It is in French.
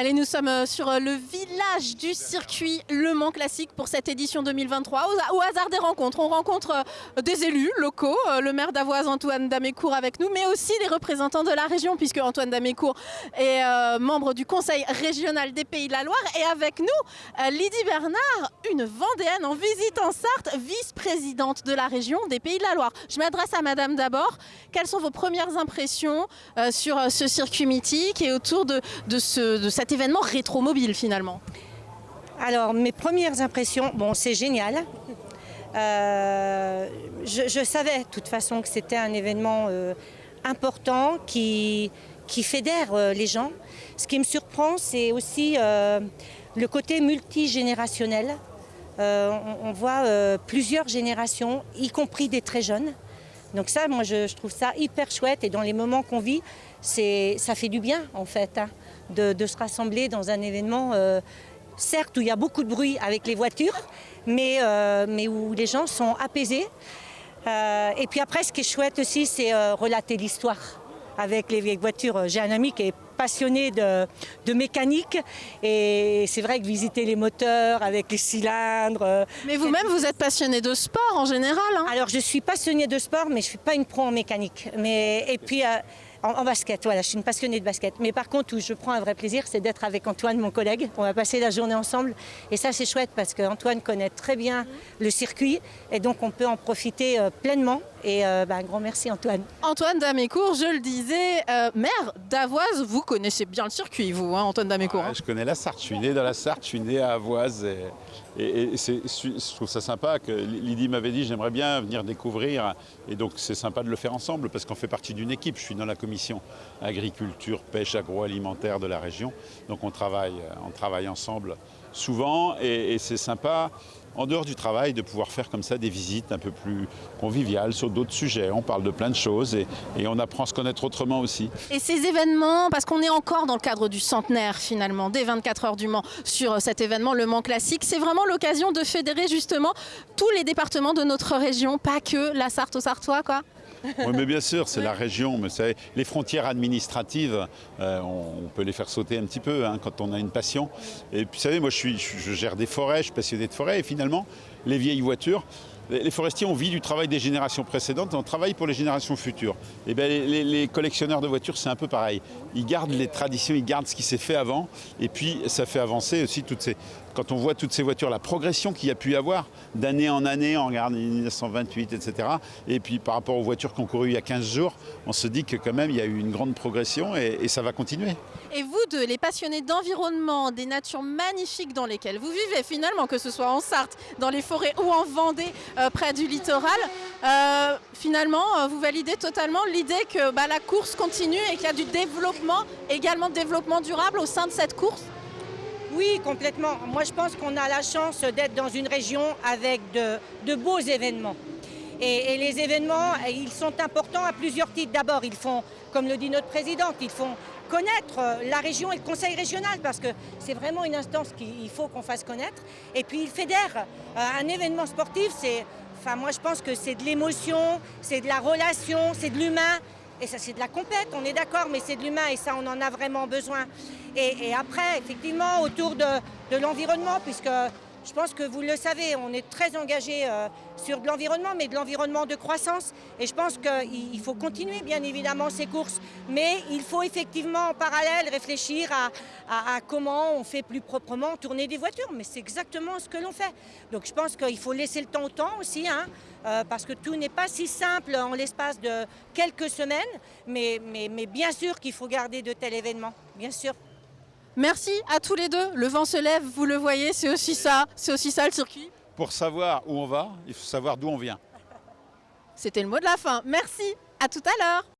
Allez, nous sommes sur le village du circuit Le Mans Classique pour cette édition 2023. Au hasard des rencontres, on rencontre des élus locaux, le maire d'Avoise Antoine Damécourt avec nous, mais aussi les représentants de la région, puisque Antoine Damécourt est membre du conseil régional des Pays de la Loire. Et avec nous, Lydie Bernard, une Vendéenne en visite en Sarthe, vice-présidente de la région des Pays de la Loire. Je m'adresse à madame d'abord. Quelles sont vos premières impressions sur ce circuit mythique et autour de cet événement rétromobile finalement? Alors, mes premières impressions, bon, c'est génial. Je savais de toute façon que c'était un événement important qui fédère les gens. Ce qui me surprend, c'est aussi le côté multigénérationnel. On voit plusieurs générations, y compris des très jeunes. Donc ça, moi, je trouve ça hyper chouette. Et dans les moments qu'on vit, ça fait du bien, en fait, hein, de se rassembler dans un événement, certes, où il y a beaucoup de bruit avec les voitures, mais où les gens sont apaisés. Et puis après, ce qui est chouette aussi, c'est relater l'histoire avec les vieilles voitures. J'ai un ami qui est passionné de mécanique et c'est vrai que visiter les moteurs avec les cylindres... Mais vous-même, vous êtes passionné de sport en général, hein? Alors, je suis passionnée de sport, mais je ne suis pas une pro en mécanique. Et puis, en basket, voilà, je suis une passionnée de basket. Mais par contre, où je prends un vrai plaisir, c'est d'être avec Antoine, mon collègue. On va passer la journée ensemble. Et ça, c'est chouette parce qu'Antoine connaît très bien le circuit. Et donc, on peut en profiter pleinement. Et un grand merci, Antoine. Antoine Damécourt, je le disais, maire d'Avoise, vous connaissez bien le circuit, vous, hein, Antoine Damécourt. Je connais la Sarthe, je suis né dans la Sarthe, je suis né à Avoise. Et je trouve ça sympa que Lydie m'avait dit j'aimerais bien venir découvrir. Et donc c'est sympa de le faire ensemble parce qu'on fait partie d'une équipe. Je suis dans la commission agriculture, pêche, agroalimentaire de la région. Donc on travaille ensemble souvent et c'est sympa. En dehors du travail, de pouvoir faire comme ça des visites un peu plus conviviales sur d'autres sujets. On parle de plein de choses et on apprend à se connaître autrement aussi. Et ces événements, parce qu'on est encore dans le cadre du centenaire finalement, des 24 heures du Mans, sur cet événement Le Mans Classique, c'est vraiment l'occasion de fédérer justement tous les départements de notre région, pas que la Sarthe aux Sartois, quoi. Oui, mais bien sûr, c'est la région. Mais les frontières administratives, on peut les faire sauter un petit peu hein, quand on a une passion. Et puis, vous savez, moi, je gère des forêts, je suis passionné de forêt. Et finalement, les vieilles voitures, les forestiers, on vit du travail des générations précédentes et on travaille pour les générations futures. Et bien, les collectionneurs de voitures, c'est un peu pareil. Ils gardent les traditions, ils gardent ce qui s'est fait avant. Et puis, ça fait avancer aussi quand on voit toutes ces voitures, la progression qu'il y a pu y avoir d'année en année, on regarde 1928, etc. Et puis par rapport aux voitures qui ont couru il y a 15 jours, on se dit que quand même il y a eu une grande progression et ça va continuer. Et vous deux, les passionnés d'environnement, des natures magnifiques dans lesquelles vous vivez finalement, que ce soit en Sarthe, dans les forêts ou en Vendée, près du littoral, finalement vous validez totalement l'idée que la course continue et qu'il y a du développement, également de développement durable au sein de cette course? Oui, complètement. Moi, je pense qu'on a la chance d'être dans une région avec de beaux événements. Et les événements, ils sont importants à plusieurs titres. D'abord, ils font, comme le dit notre présidente, ils font connaître la région et le conseil régional parce que c'est vraiment une instance qu'il faut qu'on fasse connaître. Et puis, ils fédèrent. Un événement sportif, moi, je pense que c'est de l'émotion, c'est de la relation, c'est de l'humain. Et ça, c'est de la compète, on est d'accord, mais c'est de l'humain et ça, on en a vraiment besoin. Et après, effectivement, autour de l'environnement, puisque je pense que vous le savez, on est très engagé sur de l'environnement, mais de l'environnement de croissance. Et je pense qu'il faut continuer, bien évidemment, ces courses. Mais il faut effectivement, en parallèle, réfléchir à comment on fait plus proprement tourner des voitures. Mais c'est exactement ce que l'on fait. Donc je pense qu'il faut laisser le temps au temps aussi, hein, parce que tout n'est pas si simple en l'espace de quelques semaines. Mais bien sûr qu'il faut garder de tels événements, bien sûr. Merci à tous les deux. Le vent se lève, vous le voyez, c'est aussi ça le circuit. Pour savoir où on va, il faut savoir d'où on vient. C'était le mot de la fin. Merci, à tout à l'heure.